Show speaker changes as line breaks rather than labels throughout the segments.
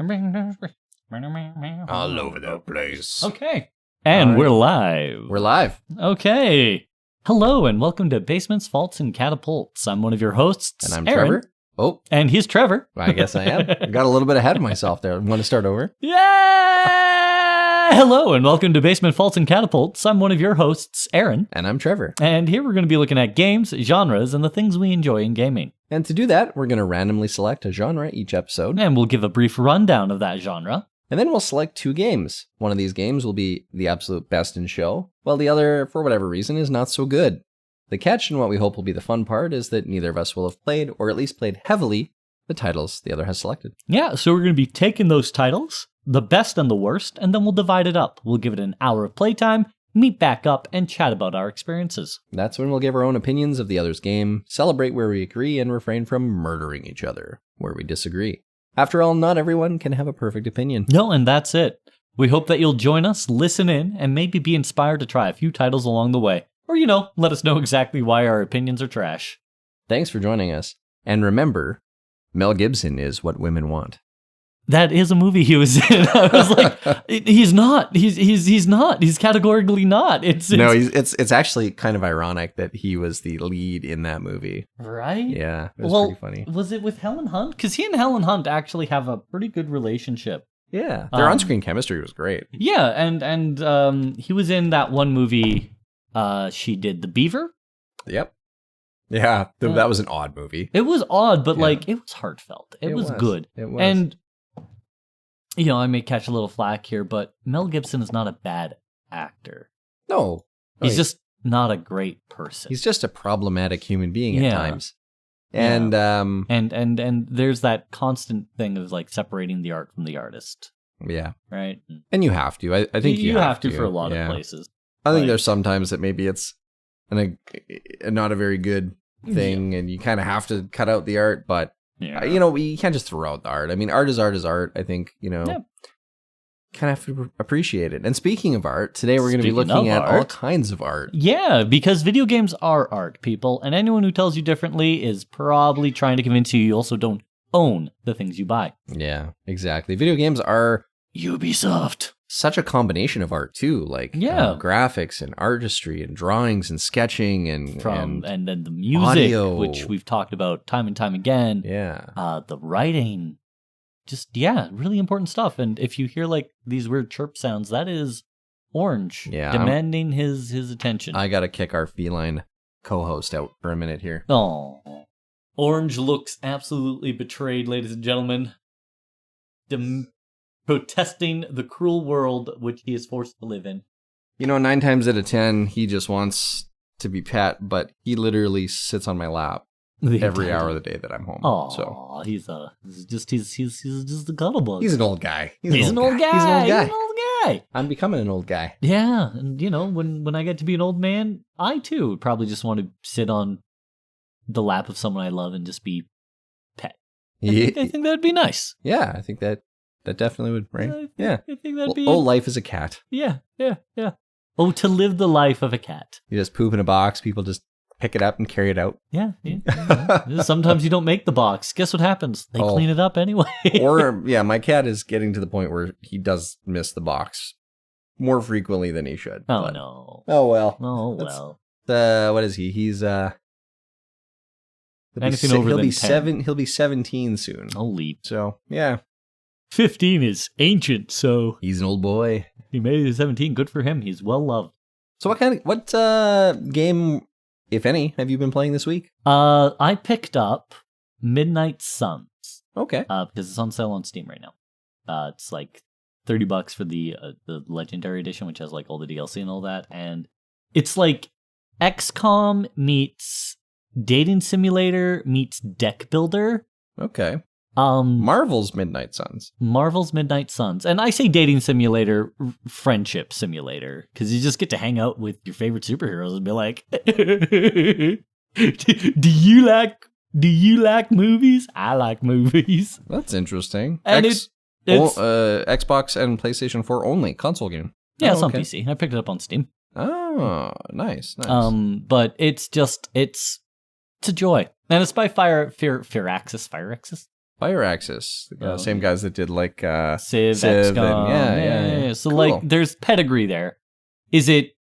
All over the place.
Okay. And we're live.
We're live.
Okay. Hello and welcome to Basements, Faults, and Catapults. I'm one of your hosts,
And I'm
Aaron.
Trevor. Oh,
And he's Trevor.
I guess I am. I got a little bit ahead of myself there. Want to start over?
Yeah! Hello and welcome to Basement, Faults, and Catapults. I'm one of your hosts, Aaron.
And I'm Trevor.
And here we're going to be looking at games, genres, and the things we enjoy in gaming.
And to do that, we're going to randomly select a genre each episode.
And we'll give a brief rundown of that genre.
And then we'll select 2 games. One of these games will be the absolute best in show, while the other, for whatever reason, is not so good. The catch, and what we hope will be the fun part, is that neither of us will have played, or at least played heavily, the titles the other has selected.
Yeah, so we're going to be taking those titles, the best and the worst, and then we'll divide it up. We'll give it an hour of playtime, meet back up, and chat about our experiences.
That's when we'll give our own opinions of the other's game, celebrate where we agree, and refrain from murdering each other where we disagree. After all, not everyone can have a perfect opinion.
No, and that's it. We hope that you'll join us, listen in, and maybe be inspired to try a few titles along the way. Or, let us know exactly why our opinions are trash.
Thanks for joining us. And remember, Mel Gibson is what women want.
That is a movie he was in. I was like, he's not. He's not. He's categorically not.
It's actually kind of ironic that he was the lead in that movie.
Right?
Yeah, it was pretty funny.
Was it with Helen Hunt? Because he and Helen Hunt actually have a pretty good relationship.
Yeah, their on-screen chemistry was great.
Yeah, and he was in that one movie. She did The Beaver.
Yep. Yeah, that was an odd movie.
It was odd, but it was heartfelt. It was good.
It was.
And I may catch a little flack here, but Mel Gibson is not a bad actor.
No.
He's just not a great person.
He's just a problematic human being at times. And
and there's that constant thing of like separating the art from the artist.
Yeah.
Right?
And you have to. I think you have to
for a lot of places.
I think there's sometimes that maybe it's not a very good thing, and you kind of have to cut out the art, but you can't just throw out the art. I mean, art is art is art. I think, kind of have to appreciate it. And speaking of art, today we're going to be looking at all kinds of art.
Yeah, because video games are art, people. And anyone who tells you differently is probably trying to convince you also don't own the things you buy.
Yeah, exactly. Video games are
Ubisoft.
Such a combination of art too, like graphics and artistry and drawings and sketching and
then the music,
audio,
which we've talked about time and time again.
Yeah,
the writing, just really important stuff. And if you hear like these weird chirp sounds, that is Orange demanding his attention.
I gotta kick our feline co-host out for a minute here.
Oh, Orange looks absolutely betrayed, ladies and gentlemen. Protesting the cruel world which he is forced to live in.
9 times out of 10, he just wants to be pet, but he literally sits on my lap every hour of the day that I'm home.
Oh,
so
he's just a guttlebug.
He's an old guy.
He's an old guy.
I'm becoming an old guy.
Yeah, and when I get to be an old man, I too would probably just want to sit on the lap of someone I love and just be pet. I think that'd be nice.
Yeah, I think that definitely would, right?
I think that'd be...
life as a cat.
Yeah. Oh, to live the life of a cat.
You just poop in a box, people just pick it up and carry it out.
Yeah. Sometimes you don't make the box. Guess what happens? They clean it up anyway.
My cat is getting to the point where he does miss the box more frequently than he should.
Oh, no.
Oh, well.
Oh, well.
What is he? He's,
anything over than 10.
He'll be 17 soon.
Holy.
So, yeah.
15 is ancient, so...
He's an old boy.
He made it to 17. Good for him. He's well loved.
So what game, if any, have you been playing this week?
I picked up Midnight Suns.
Okay.
Because it's on sale on Steam right now. It's like $30 for the Legendary Edition, which has like all the DLC and all that. And it's like XCOM meets Dating Simulator meets Deck Builder.
Okay. Marvel's Midnight Suns.
And I say dating simulator, friendship simulator, because you just get to hang out with your favorite superheroes and be like, do you like movies? I like movies.
That's interesting.
And it's
Xbox and PlayStation 4 only console game.
Yeah, it's on PC. I picked it up on Steam.
Oh, nice.
But it's a joy. And it's by Firaxis.
Firaxis, same guys that did like
Civ,
Civ,
XCOM.
and yeah.
So
Cool.
like, there's pedigree there. Is it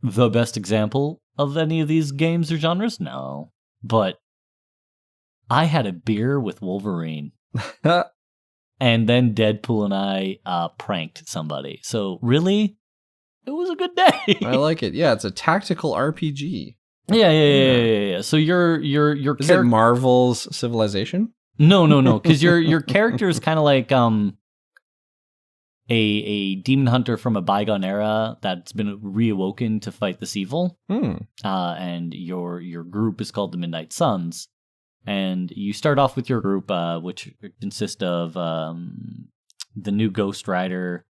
the best example of any of these games or genres? No, but I had a beer with Wolverine, and then Deadpool and I pranked somebody. So really, it was a good day.
I like it. Yeah, it's a tactical RPG.
Yeah. So your
Is it Marvel's Civilization?
No, because your character is kind of like a demon hunter from a bygone era that's been reawoken to fight this evil. And your group is called the Midnight Suns, and you start off with your group, which consists of the new Ghost Rider,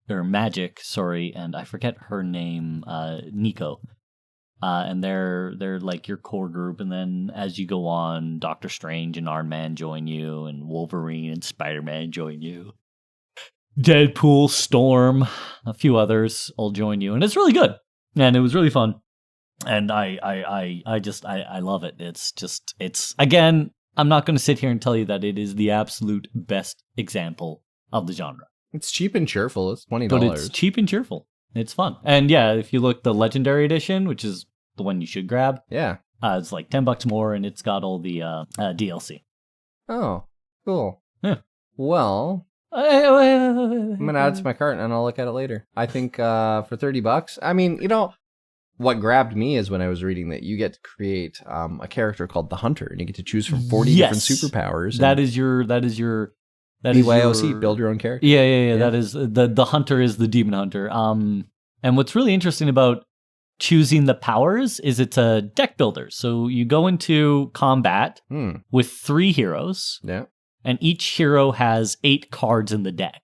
Magic, and I forget her name, Nico. And they're like your core group, and then as you go on, Doctor Strange and Iron Man join you, and Wolverine and Spider-Man join you. Deadpool, Storm, a few others all join you, and it's really good. And it was really fun. And I love it. It's again, I'm not going to sit here and tell you that it is the absolute best example of the genre.
It's cheap and cheerful. It's $20.
But it's cheap and cheerful. It's fun. And yeah, if you look the Legendary Edition, which is the one you should grab, it's like $10 more, and it's got all the DLC.
Oh, cool.
Yeah.
Well, I'm going to add it to my cart, and I'll look at it later. I think for $30, I mean, what grabbed me is when I was reading that you get to create a character called the Hunter, and you get to choose from 40 different superpowers.
That is your
BYOC, build your own character.
Yeah. That is the hunter is the demon hunter. And what's really interesting about choosing the powers is it's a deck builder. So you go into combat with 3 heroes.
Yeah.
And each hero has 8 cards in the deck.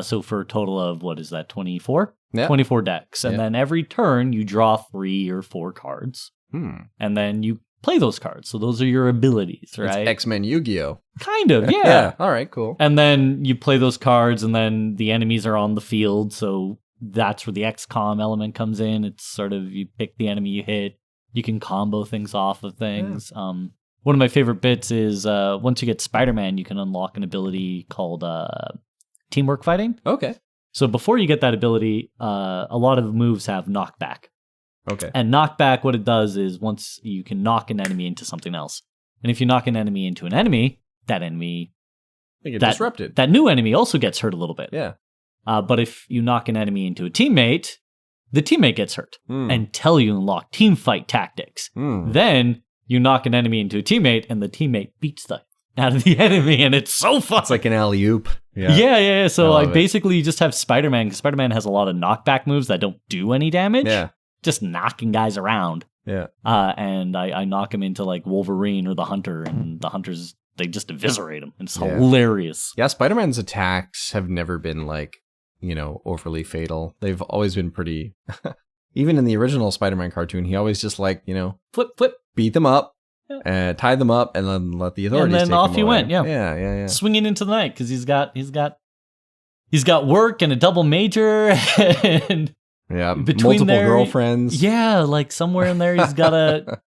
So for a total of, what is that, 24?
Yeah.
24 decks. And then every turn you draw 3 or 4 cards. And then you play those cards. So those are your abilities, right?
It's X-Men Yu-Gi-Oh!
Kind of, yeah.
All right, cool.
And then you play those cards, and then the enemies are on the field. So that's where the XCOM element comes in. It's sort of, you pick the enemy you hit. You can combo things off of things. One of my favorite bits is once you get Spider-Man, you can unlock an ability called teamwork fighting.
Okay.
So before you get that ability, a lot of moves have knockback.
Okay.
And knockback, what it does is once you can knock an enemy into something else. And if you knock an enemy into an enemy, that enemy...
They get disrupted.
That new enemy also gets hurt a little bit.
Yeah.
But if you knock an enemy into a teammate, the teammate gets hurt until you unlock team fight tactics. Then you knock an enemy into a teammate, and the teammate beats the out of the enemy, and it's so fun.
It's like an alley-oop.
Yeah. So like basically you just have Spider-Man, because Spider-Man has a lot of knockback moves that don't do any damage.
Yeah.
Just knocking guys around.
Yeah.
And I knock him into like Wolverine or the Hunter, and the Hunters, they just eviscerate him. It's hilarious.
Yeah, Spider-Man's attacks have never been like, overly fatal. They've always been pretty... Even in the original Spider-Man cartoon, he always just like,
flip,
beat them up, tie them up, and then let the authorities take them away.
And then off he went,
Yeah.
Swinging into the night, because he's got work and a double major, and...
Yeah, multiple girlfriends.
Yeah, like somewhere in there he's got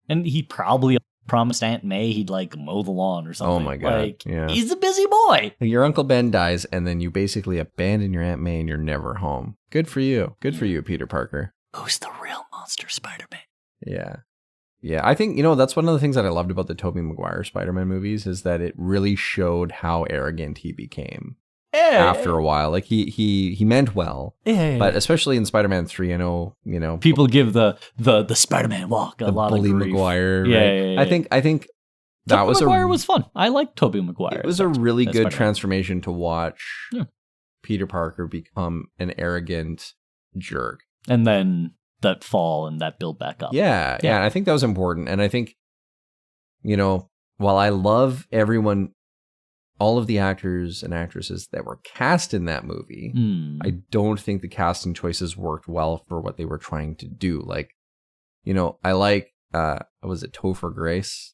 and he probably promised Aunt May he'd like mow the lawn or something.
Oh my God,
like, he's a busy boy.
Your Uncle Ben dies, and then you basically abandon your Aunt May and you're never home. Good for you. Good for you, Peter Parker.
Who's the real monster Spider-Man?
Yeah, I think, that's one of the things that I loved about the Tobey Maguire Spider-Man movies is that it really showed how arrogant he became. After a while, like he meant well, but especially in Spider-Man 3, I know
people give the Spider-Man walk a lot of grief.
Maguire.
Yeah.
I think that was
Maguire was fun. I like Tobey Maguire.
It was a really good transformation to watch. Peter Parker become an arrogant jerk,
and then that fall and that build back up.
Yeah. And I think that was important, and I think while I love everyone. All of the actors and actresses that were cast in that movie, I don't think the casting choices worked well for what they were trying to do. Like, I like, was it Topher Grace?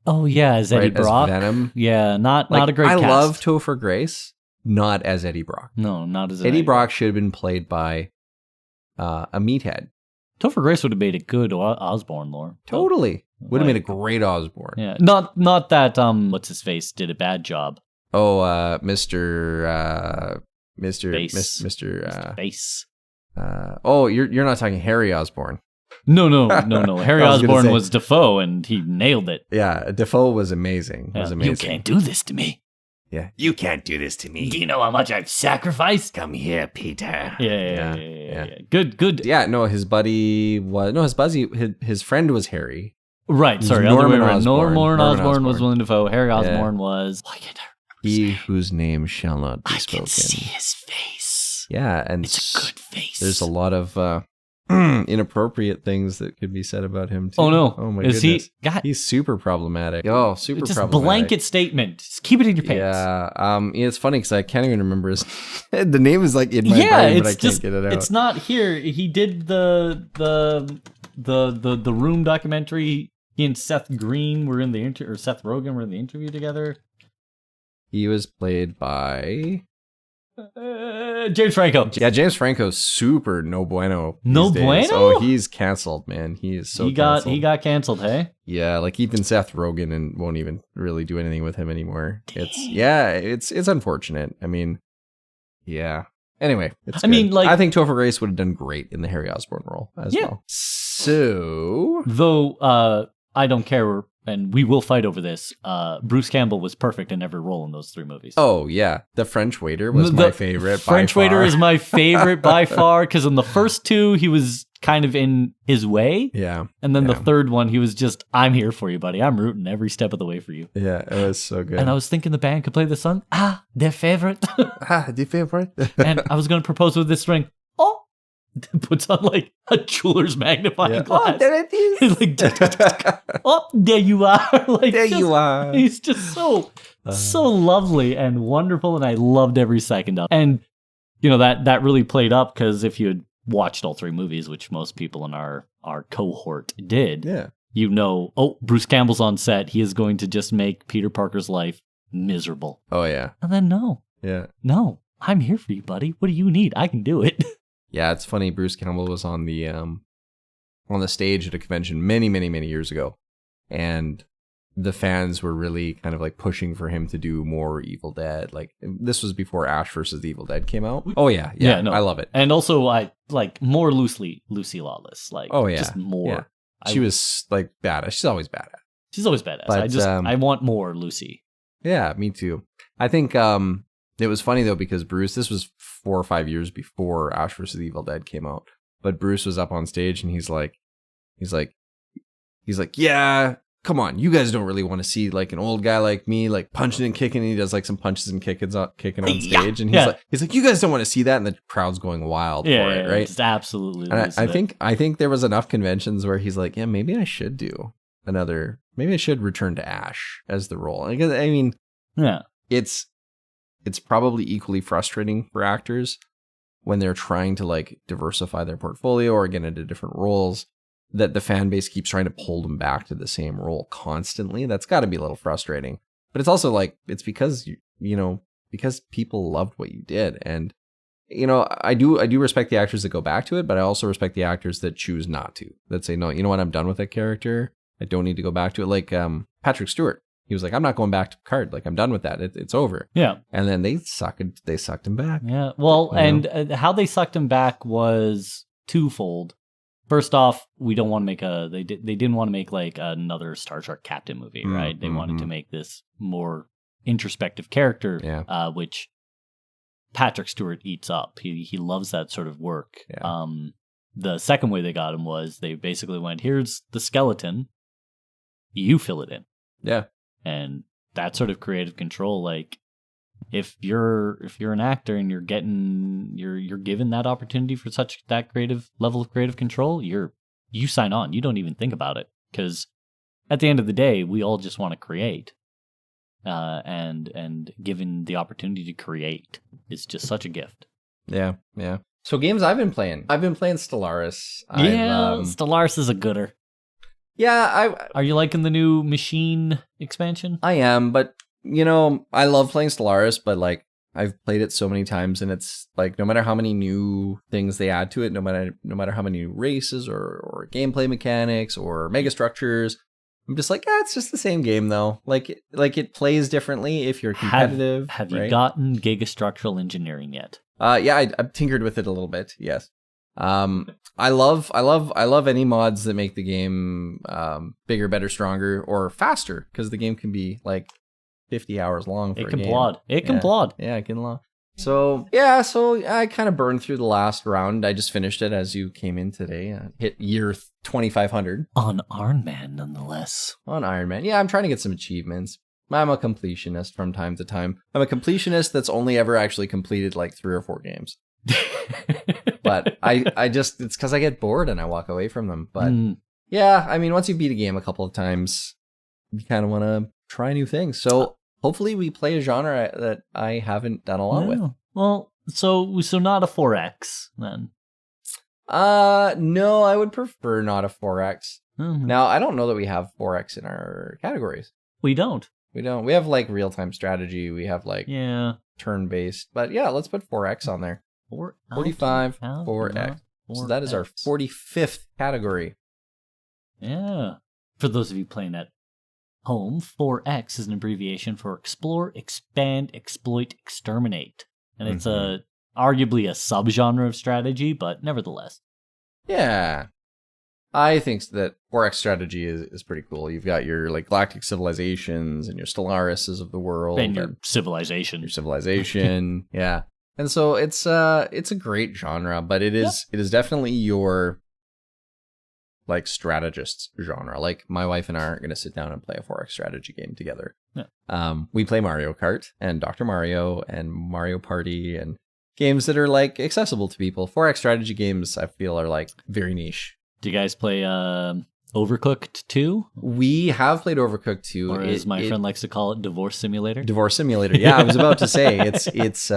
Oh yeah, as Eddie Brock.
As Venom.
Yeah, not a great cast.
I love Topher Grace, not as Eddie Brock.
No, not as
Eddie Brock should have been played by a meathead.
Topher Grace would have made a good Osborn lore.
Totally. Would have made a great Osborn.
Yeah, not that what's his face did a bad job.
Oh, Mr.
Face.
Oh, you're not talking Harry Osborn.
No. Harry Osborn was Defoe, and he nailed it.
Yeah, Defoe was amazing.
Yeah. You can't do this to me.
Yeah, you can't do this to me.
Do you know how much I've sacrificed?
Come here, Peter.
Yeah. Good.
Yeah, no, his buddy was his friend was Harry.
Right. Sorry,
Norman Osborn.
Norman Osborn was Willem Dafoe. Harry Osborn was.
He whose name shall not be spoken.
I can see his face.
Yeah, and
it's a good face.
There's a lot of inappropriate things that could be said about him too.
Oh no!
Oh my goodness!
He's
super problematic. Oh, super
just
problematic.
Blanket statement. Just keep it in your pants.
Yeah. It's funny because I can't even remember his. The name is like in my brain, but I can't get it out.
It's not here. He did the Room documentary. He and Seth Green were in the Seth Rogen were in the interview together.
He was played by
James Franco.
Yeah, James Franco's super no bueno.
No bueno?
Oh, he's canceled, man. He is so canceled.
He got canceled, hey?
Yeah, like even Seth Rogen and won't even really do anything with him anymore.
Dang.
It's unfortunate. I mean, yeah. Anyway, I think Topher Grace would have done great in the Harry Osborn role as well. So,
though I don't care, and we will fight over this. Bruce Campbell was perfect in every role in those 3 movies.
Oh, yeah. The French Waiter was my favorite
French Waiter is my favorite by far, because in the first 2, he was kind of in his way.
Yeah.
And then the third one, he was just, I'm here for you, buddy. I'm rooting every step of the way for you.
Yeah, it was so good.
And I was thinking the band could play the song, their favorite.
Their favorite.
And I was going to propose with this ring. Oh! Puts on like a jeweler's magnifying glass.
Oh, there it is.
Oh, there you are. Like,
there you are.
He's just so lovely and wonderful, and I loved every second of it. And that really played up, because if you had watched all 3 movies, which most people in our cohort did, Bruce Campbell's on set. He is going to just make Peter Parker's life miserable.
Oh yeah.
And then no, I'm here for you, buddy. What do you need? I can do it.
Yeah, it's funny. Bruce Campbell was on the stage at a convention many, many, many years ago, and the fans were really kind of like pushing for him to do more Evil Dead. Like, this was before Ash vs. Evil Dead came out. Oh yeah, no, I love it.
And also, I like more Lucy Lawless. Like, just more.
Yeah. She was like badass. She's always badass.
But, I want more Lucy.
Yeah, me too. I think it was funny though, because Bruce, this was 4 or 5 years before Ash vs. Evil Dead came out, but Bruce was up on stage and he's like, yeah, come on, you guys don't really want to see like an old guy like me like punching and kicking. And he does like some punches and kicking on stage, and he's like, you guys don't want to see that, and the crowd's going wild for it, right?
It's absolutely.
And I think there was enough conventions where he's like, yeah, maybe I should return to Ash as the role. I mean, it's probably equally frustrating for actors when they're trying to like diversify their portfolio or get into different roles, that the fan base keeps trying to pull them back to the same role constantly. That's got to be a little frustrating. But it's also like, it's because because people loved what you did. And I do respect the actors that go back to it, but I also respect the actors that choose not to, that say, no, you know what, I'm done with that character. I don't need to go back to it. Like Patrick Stewart. He was like, I'm not going back to Picard. Like, I'm done with that. It's over. Yeah. And then they sucked him back.
Yeah. Well, and how they sucked him back was twofold. First off, we don't want to make they didn't want to make like another Star Trek Captain movie, right? They wanted to make this more introspective character, which Patrick Stewart eats up. He loves that sort of work. Yeah. The second way they got him was they basically went, here's the skeleton, you fill it in. Yeah. And that sort of creative control, like if you're an actor and you're given that opportunity for that creative level of creative control, you sign on. You don't even think about it, because at the end of the day, we all just want to create. And given the opportunity to create is just such a gift.
Yeah, yeah. So games I've been playing Stellaris.
Stellaris is a gooder.
Yeah,
Are you liking the new machine expansion?
I am, but I love playing Stellaris, but like I've played it so many times, and it's like no matter how many new things they add to it, no matter how many new races or gameplay mechanics or mega structures, I'm just like, it's just the same game though. Like it plays differently if you're competitive.
Have you gotten Gigastructural Engineering yet?
Yeah, I've tinkered with it a little bit. Yes. I love any mods that make the game bigger, better, stronger, or faster, because the game can be like 50 hours long.
It can plod. It can plod.
Yeah, it can plod. So I kind of burned through the last round. I just finished it as you came in today. Hit year 2500
on Iron Man, nonetheless.
On Iron Man, yeah. I'm trying to get some achievements. I'm a completionist from time to time. I'm a completionist that's only ever actually completed like 3 or 4 games. But I just, it's because I get bored and I walk away from them. But yeah, I mean, once you beat a game a couple of times, you kind of want to try new things. So hopefully we play a genre that I haven't done a lot with.
Well, so not a 4X then.
No, I would prefer not a 4X.
Mm-hmm.
Now, I don't know that we have 4X in our categories.
We don't.
We have like real-time strategy. We have like turn-based. But yeah, let's put 4X on there. 45, 4X. So that is our 45th category.
Yeah. For those of you playing at home, 4X is an abbreviation for Explore, Expand, Exploit, Exterminate. And it's arguably a subgenre of strategy, but nevertheless.
Yeah. I think that 4X strategy is pretty cool. You've got your like galactic civilizations and your Stellaris of the world.
And your civilization.
Yeah. And so it's a great genre, but it is definitely your like strategist genre. Like my wife and I aren't going to sit down and play a 4X strategy game together.
Yeah.
We play Mario Kart and Dr. Mario and Mario Party and games that are like accessible to people. 4X strategy games I feel are like very niche.
Do you guys play Overcooked 2?
We have played Overcooked 2.
Or as my friend likes to call it, Divorce Simulator.
Divorce Simulator. Yeah, I was about to say it is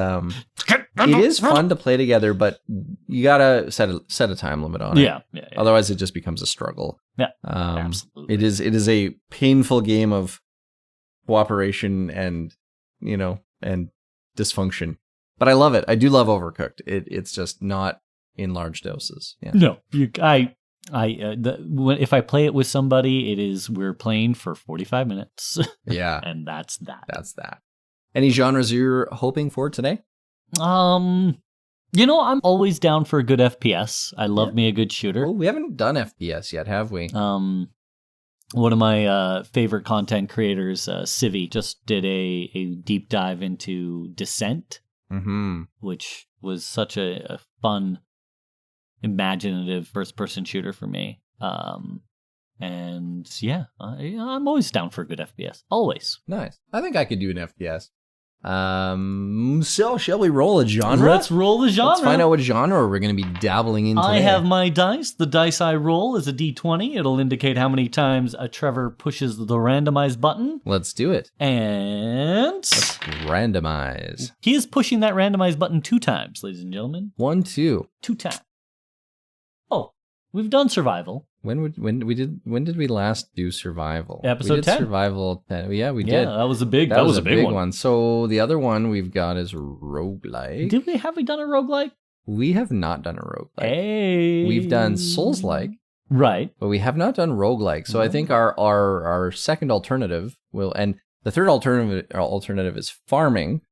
fun to play together, but you gotta set a time limit on it.
Yeah.
Otherwise, it just becomes a struggle.
Yeah, absolutely.
It is a painful game of cooperation and dysfunction. But I love it. I do love Overcooked. It's just not in large doses. Yeah.
No, if I play it with somebody, we're playing for 45 minutes.
Yeah.
And that's that.
Any genres you're hoping for today?
I'm always down for a good FPS. I love me a good shooter.
Oh, we haven't done FPS yet, have we?
One of my favorite content creators, Civi, just did a deep dive into Descent, which was such a fun, imaginative first-person shooter for me. And yeah, I'm always down for a good FPS. Always.
Nice. I think I could do an FPS. So shall we roll a genre?
Let's roll the genre.
Let's find out what genre we're going to be dabbling in today.
I have my dice. The dice I roll is a D20. It'll indicate how many times Trevor pushes the randomize button.
Let's do it.
And
let's randomize.
He is pushing that randomize button 2 times, ladies and gentlemen.
1, 2.
2 times. Oh, we've done survival.
When did we last do survival?
Episode 10.
Survival 10. Yeah, we did.
Yeah, that was a big one.
So the other one we've got is roguelike.
Have we done a roguelike?
We have not done a roguelike.
Hey.
We've done Souls-like.
Right.
But we have not done roguelike. So I think our second alternative and the third alternative is farming.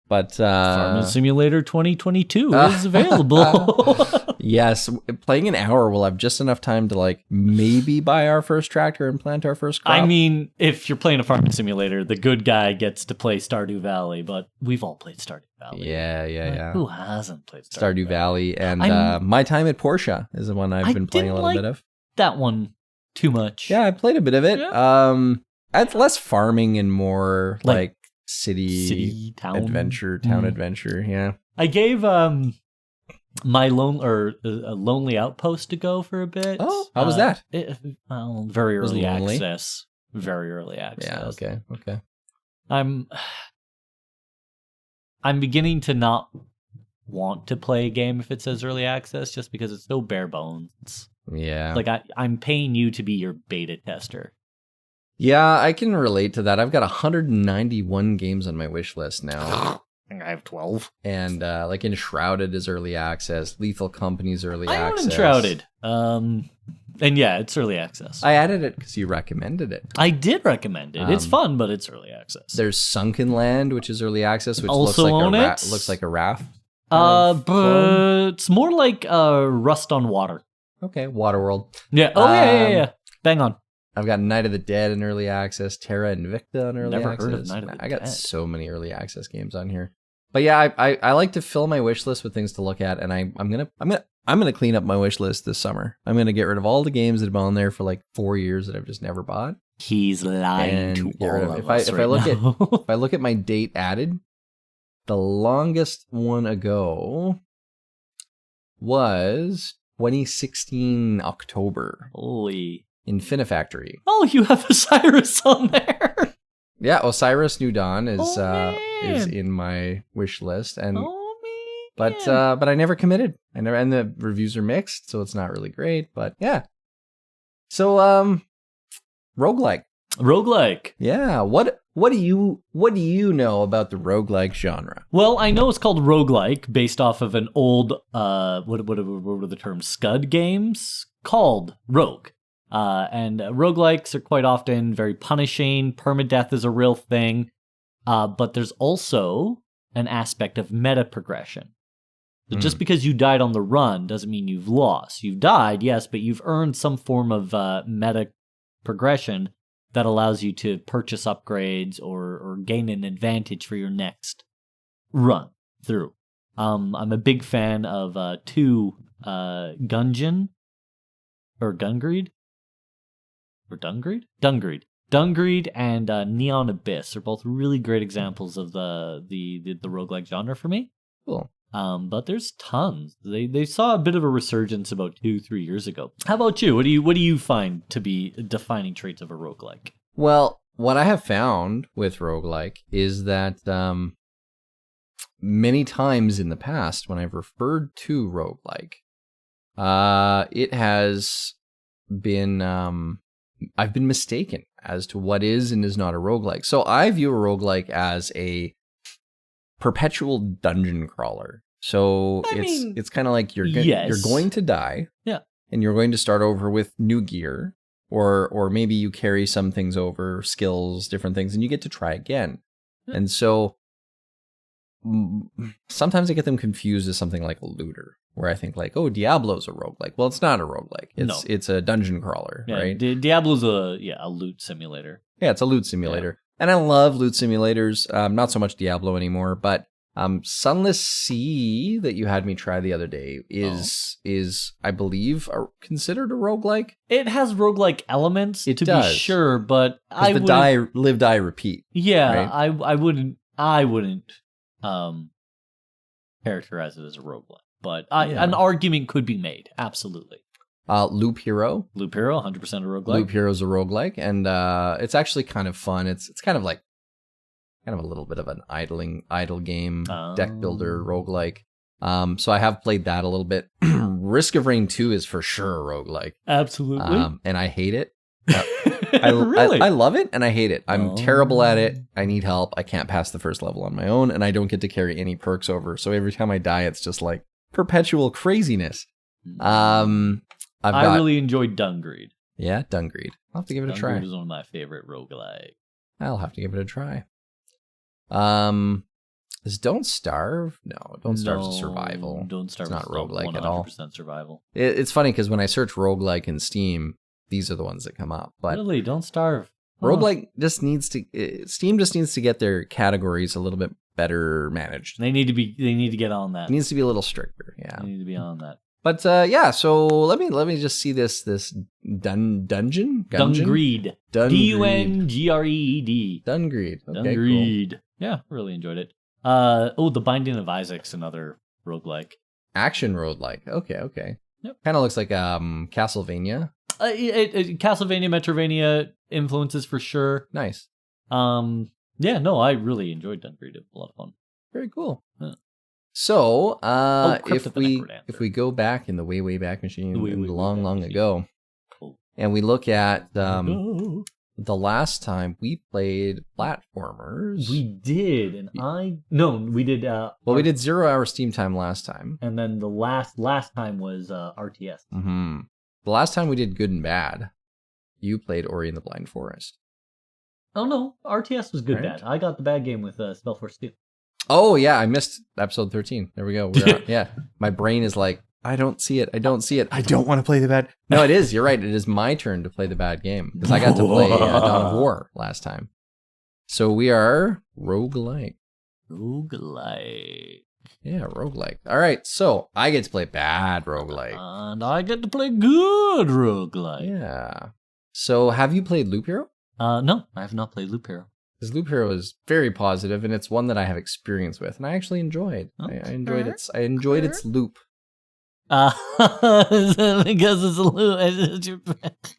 But
Farming Simulator 2022 is available.
Yes, playing an hour, we'll have just enough time to like maybe buy our first tractor and plant our first crop.
I mean, if you're playing a farming simulator, the good guy gets to play Stardew Valley, but we've all played Stardew Valley.
Yeah.
Who hasn't played
Stardew Valley? And My Time at Portia is the one I've been playing a little bit of.
That one too much.
Yeah, I played a bit of it. Yeah. It's less farming and more like city town adventure, adventure. Yeah.
I gave my Lonely Outpost to go for a bit.
Oh, how was that?
Very early access. Very early access.
Yeah, okay.
I'm beginning to not want to play a game if it says early access just because it's so bare bones.
Yeah.
Like I'm paying you to be your beta tester.
Yeah, I can relate to that. I've got 191 games on my wish list now.
I have 12.
And like Enshrouded is early access. Lethal Company's early access.
I own Enshrouded. And yeah, it's early access.
I added it because you recommended it.
I did recommend it. It's fun, but it's early access.
There's Sunken Land, which is early access, which
also
looks like a raft.
But it's more like Rust on Water.
Okay, Waterworld.
Yeah. Oh yeah. Bang on.
I've got Night of the Dead in early access, Terra Invicta in early access.
Never heard of Night of the Dead.
I got so many early access games on here. But yeah, I like to fill my wish list with things to look at, and I'm gonna clean up my wish list this summer. I'm gonna get rid of all the games that have been on there for like 4 years that I've just never bought.
He's lying to all of us.
If I look at my date added, the longest one ago was 2016 October.
Holy.
Infinifactory.
Oh, you have Osiris on there.
Yeah, Osiris New Dawn is in my wish list, and but I never committed. And the reviews are mixed, so it's not really great. But yeah, so roguelike.
Yeah,
what do you know about the roguelike genre?
Well, I know it's called roguelike based off of an old what were the terms? Scud games called Rogue. And roguelikes are quite often very punishing. Permadeath is a real thing. But there's also an aspect of meta progression. So just because you died on the run doesn't mean you've lost. You've died, yes, but you've earned some form of meta progression that allows you to purchase upgrades or gain an advantage for your next run through. I'm a big fan of Gungeon or Gungreed. Or Dungreed. Dungreed and Neon Abyss are both really great examples of the roguelike genre for me.
Cool.
But there's tons. They saw a bit of a resurgence about 2-3 years ago. How about you? What do you find to be defining traits of a roguelike?
Well, what I have found with roguelike is that many times in the past when I've referred to roguelike, it has been I've been mistaken as to what is and is not a roguelike. So I view a roguelike as a perpetual dungeon crawler. So it's kind of like you're going to die, and you're going to start over with new gear, or maybe you carry some things over, skills, different things, and you get to try again. Yeah. And so sometimes I get them confused as something like a looter, where I think like, oh, Diablo's a roguelike. Well, it's not a roguelike. It's a dungeon crawler, right?
Diablo's a loot simulator.
Yeah, it's a loot simulator. Yeah. And I love loot simulators. Not so much Diablo anymore, but Sunless Sea that you had me try the other day is I believe considered a roguelike.
It has roguelike elements be sure, but I would
live, die, repeat.
Yeah,
right?
I wouldn't characterize it as a roguelike. But an argument could be made, absolutely.
Loop Hero.
100% a roguelike.
Loop Hero's a roguelike, and it's actually kind of fun. It's kind of like a little bit of an idle game, deck builder roguelike. So I have played that a little bit. Risk of Rain 2 is for sure a roguelike.
Absolutely.
And I hate it.
Really?
I love it and I hate it. I'm terrible at it. I need help. I can't pass the first level on my own, and I don't get to carry any perks over. So every time I die, it's just like perpetual craziness. I
really enjoyed Dungreed.
Yeah, Dungreed. I'll have to give it a try.
Dungreed is one of my favorite roguelike.
I'll have to give it a try. Is Don't Starve? No, Don't Starve's a survival.
Don't Starve.
It's not roguelike at all.
100% survival.
It's funny because when I search roguelike in Steam, these are the ones that come up. But
really, Don't Starve.
Roguelike just needs to. Steam just needs to get their categories a little bit better managed.
They need to get on that.
It needs to be a little stricter. Yeah,
they need to be on that.
But so let me just see this dungeon.
Dungreed. Dungreed.
Dungreed. Okay,
Dungreed. Cool. Yeah, really enjoyed it. The Binding of Isaac's another roguelike.
Action roguelike. Okay.
Yep.
Kind of looks like Castlevania.
Castlevania, Metrovania influences for sure.
Nice.
I really enjoyed Dungreed. A lot of fun.
Very cool. Yeah. So, if we go back in the way back machine, long ago,
cool.
And we look at the last time we played platformers,
we did, and we did.
We did 0 hour Steam time last time,
and then the last time was RTS.
Mm-hmm. The last time we did good and bad, you played Ori and the Blind Forest.
Oh no, RTS was good bad. I got the bad game with Spellforce 2.
Oh yeah, I missed episode 13. There we go. Yeah, my brain is like, I don't see it. I don't want to play the bad. No, it is. You're right. It is my turn to play the bad game because I got to play Dawn of War last time. So we are roguelike.
Roguelike.
Yeah, roguelike. All right, so I get to play bad roguelike.
And I get to play good roguelike.
Yeah. So have you played Loop Hero?
No, I have not played Loop Hero.
Because Loop Hero is very positive, and it's one that I have experience with, and I actually enjoyed. I enjoyed its. I enjoyed its loop.
Because it's a loop.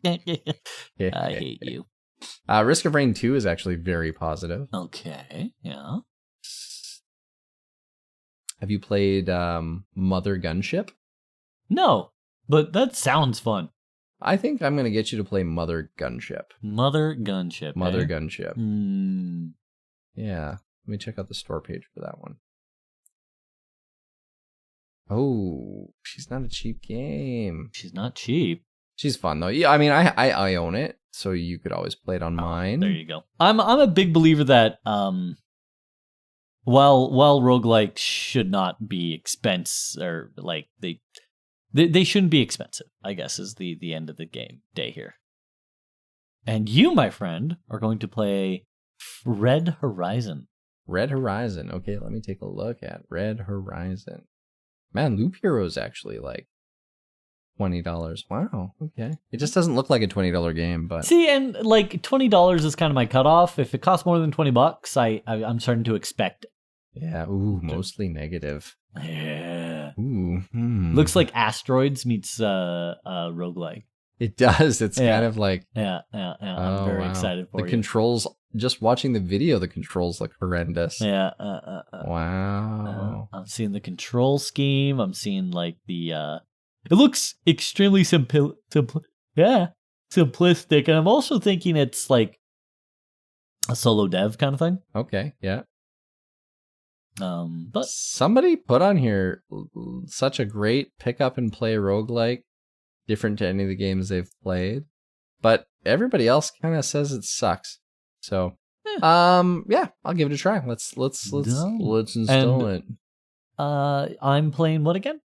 I hate you.
Risk of Rain 2 is actually very positive.
Okay, yeah.
Have you played Mothergunship?
No, but that sounds fun.
I think I'm going to get you to play Mothergunship.
Mothergunship.
Mothergunship.
Mm.
Yeah. Let me check out the store page for that one. Oh, she's not a cheap game.
She's not cheap.
She's fun though. Yeah, I mean, I own it, so you could always play it on mine.
There you go. I'm a big believer that while roguelike should not be expensive, or like they shouldn't be expensive, I guess, is the end of the day here. And you, my friend, are going to play Red Horizon.
Red Horizon. Okay, let me take a look at Red Horizon. Man, Loop Hero is actually like $20. Wow, okay. It just doesn't look like a $20 game, but...
See, and like $20 is kind of my cutoff. If it costs more than $20, I'm starting to expect.
Yeah, ooh, mostly negative.
Yeah.
Ooh.
Looks like Asteroids meets roguelike.
It does. It's kind of like...
Yeah. I'm very excited for
the controls, just watching the video, the controls look horrendous.
Yeah.
Wow.
I'm seeing the control scheme. I'm seeing like the... It looks extremely simplistic. And I'm also thinking it's like a solo dev kind of thing.
Okay, yeah.
But
somebody put on here such a great pick up and play roguelike, different to any of the games they've played, but everybody else kind of says it sucks. So, yeah, I'll give it a try. Let's install it.
I'm playing what again?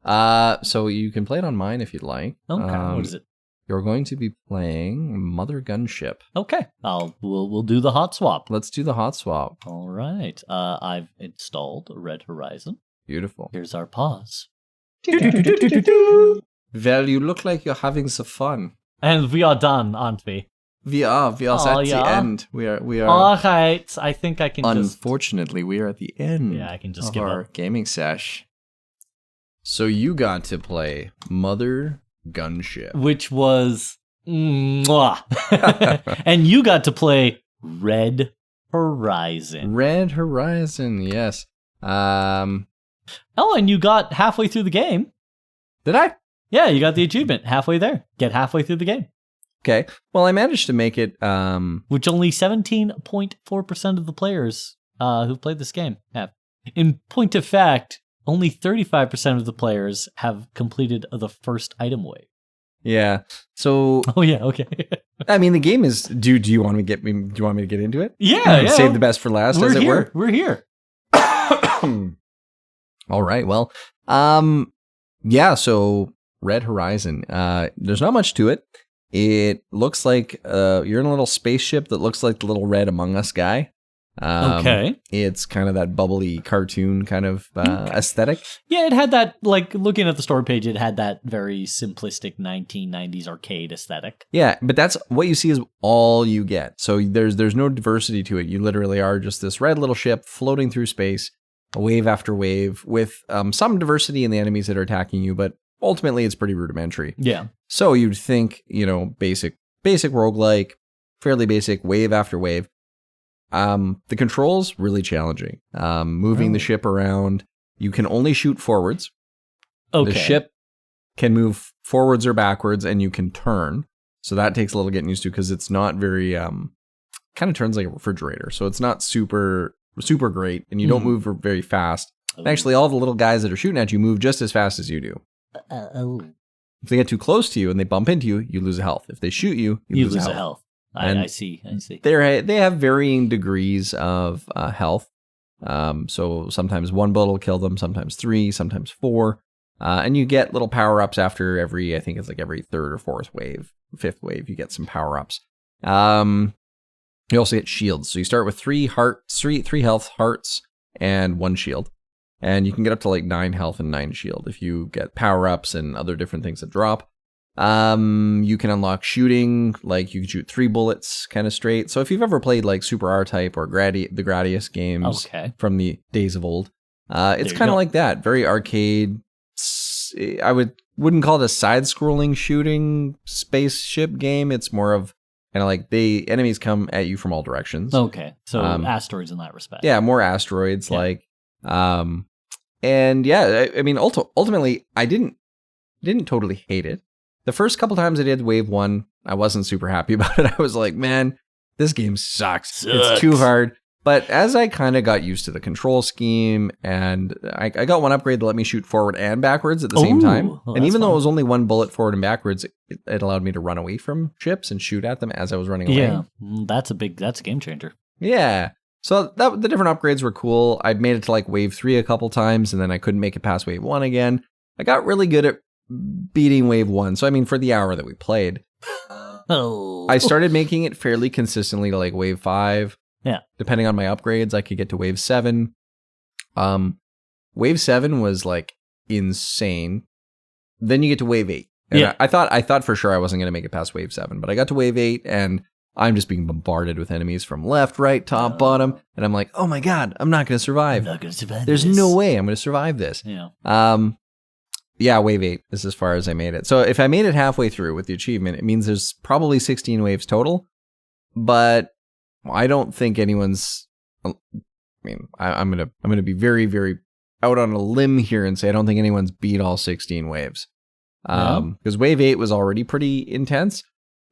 So you can play it on mine if you'd like.
Okay, what is it?
You're going to be playing Mothergunship.
Okay, we'll do the hot swap.
Let's do the hot swap.
All right. I've installed Red Horizon.
Beautiful.
Here's our pause.
Well, you look like you're having some fun.
And we are done, aren't we?
We are at the end. We are.
All right. I think I can.
Unfortunately, we are at the end.
Yeah, I can just
of
give
our
up.
Gaming sesh. So you got to play Mothergunship,
which was, and you got to play Red Horizon.
Red Horizon, yes.
Oh, and you got halfway through the game.
Did I?
Yeah, you got the achievement halfway there. Get halfway through the game.
Okay. Well, I managed to make it.
Which only 17.4% of the players who've played this game have. In point of fact, only 35% of the players have completed the first item wave.
Yeah. So.
Oh yeah. Okay.
I mean, the game is. Do you want me to get into it?
Yeah.
Save the best for last, as it were.
We're here.
All right. Well. Yeah. So Red Horizon. There's not much to it. It looks like you're in a little spaceship that looks like the little Red Among Us guy.
Okay.
It's kind of that bubbly cartoon kind of aesthetic.
Yeah, it had that, like, looking at the store page, it had that very simplistic 1990s arcade aesthetic.
Yeah, but that's what you see is all you get. So there's no diversity to it. You literally are just this red little ship floating through space, wave after wave, with some diversity in the enemies that are attacking you, but ultimately it's pretty rudimentary.
Yeah.
So you'd think, basic roguelike, fairly basic, wave after wave. The controls, really challenging. Moving the ship around, you can only shoot forwards.
Okay.
The ship can move forwards or backwards, and you can turn. So that takes a little getting used to because it's not very, kind of turns like a refrigerator. So it's not super great, and you don't move very fast. And actually, all the little guys that are shooting at you move just as fast as you do. If they get too close to you and they bump into you, you lose a health. If they shoot you, you lose a health.
I see.
They have varying degrees of health. So sometimes 1 bullet will kill them, sometimes 3, sometimes 4. And you get little power-ups after every, I think it's like every 3rd or 4th wave, 5th wave, you get some power-ups. You also get shields. So you start with 3 health hearts and 1 shield. And you can get up to like 9 health and 9 shield if you get power-ups and other different things that drop. You can unlock shooting, like you can shoot 3 bullets kind of straight. So if you've ever played like Super R-Type or the Gradius games from the days of old, it's kind of like that. Very arcade. I wouldn't call it a side-scrolling shooting spaceship game. It's more of kind of like the enemies come at you from all directions.
Okay, so asteroids in that respect.
Yeah, more asteroids like. And yeah, I mean, ultimately, I didn't totally hate it. The first couple times I did Wave 1, I wasn't super happy about it. I was like, man, this game sucks. It's too hard. But as I kind of got used to the control scheme, and I got one upgrade that let me shoot forward and backwards at the same time. And even though it was only 1 bullet forward and backwards, it allowed me to run away from ships and shoot at them as I was running away.
Yeah, that's a game changer.
Yeah. So the different upgrades were cool. I made it to like Wave 3 a couple times, and then I couldn't make it past Wave 1 again. I got really good at beating Wave 1. So, I mean, for the hour that we played, I started making it fairly consistently to like Wave 5.
Yeah.
Depending on my upgrades, I could get to Wave 7. Wave 7 was like insane. Then you get to Wave 8. And I thought for sure I wasn't going to make it past Wave 7, but I got to Wave 8 and I'm just being bombarded with enemies from left, right, top, bottom. And I'm like, oh my God, I'm not going to survive. There's no way I'm going to survive this. Yeah, Wave 8 is as far as I made it. So if I made it halfway through with the achievement, it means there's probably 16 waves total. But I don't think anyone's, I mean, I'm going to be very, very out on a limb here and say I don't think anyone's beat all 16 waves. Because Wave 8 was already pretty intense.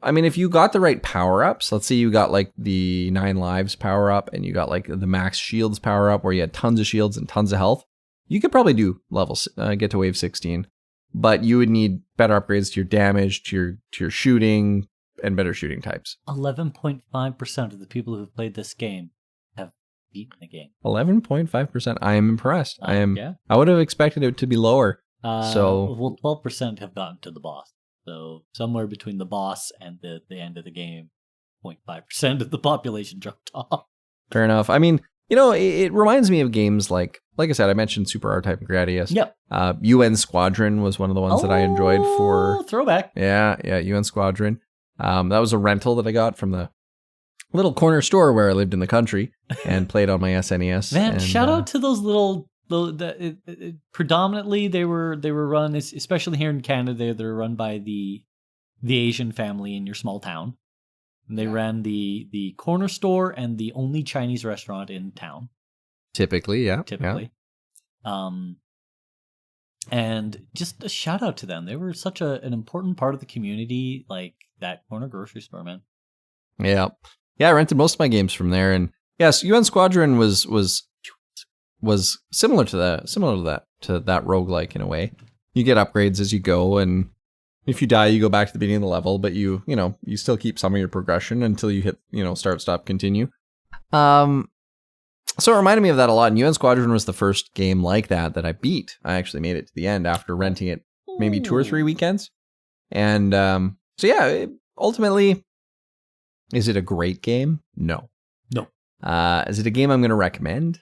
I mean, if you got the right power-ups, let's say you got like the 9 lives power-up and you got like the max shields power-up where you had tons of shields and tons of health, you could probably do levels, get to Wave 16. But you would need better upgrades to your damage, to your shooting, and better shooting types.
11.5% of the people who have played this game have beaten the game.
11.5%. I am impressed. I would have expected it to be lower.
12% have gotten to the boss. So somewhere between the boss and the end of the game, 0.5% of the population dropped off.
Fair enough. I mean, you know, it reminds me of games like I said, I mentioned Super R-Type and Gradius.
Yep.
UN Squadron was one of the ones that I enjoyed for...
Throwback.
Yeah, UN Squadron. That was a rental that I got from the little corner store where I lived in the country and played on my SNES.
Man, shout out to those little... predominantly they were run, especially here in Canada, they're run by the Asian family in your small town. And they ran the corner store and the only Chinese restaurant in town.
Typically.
And just a shout out to them. They were such an important part of the community, like that corner grocery store, man.
Yeah, I rented most of my games from there, and yes, UN Squadron was similar to that roguelike in a way. You get upgrades as you go, and if you die, you go back to the beginning of the level, but you still keep some of your progression until you hit, start, stop, continue. So it reminded me of that a lot, and UN Squadron was the first game like that I beat. I actually made it to the end after renting it maybe 2 or 3 weekends. And so yeah, ultimately, is it a great game? No. Is it a game I'm going to recommend?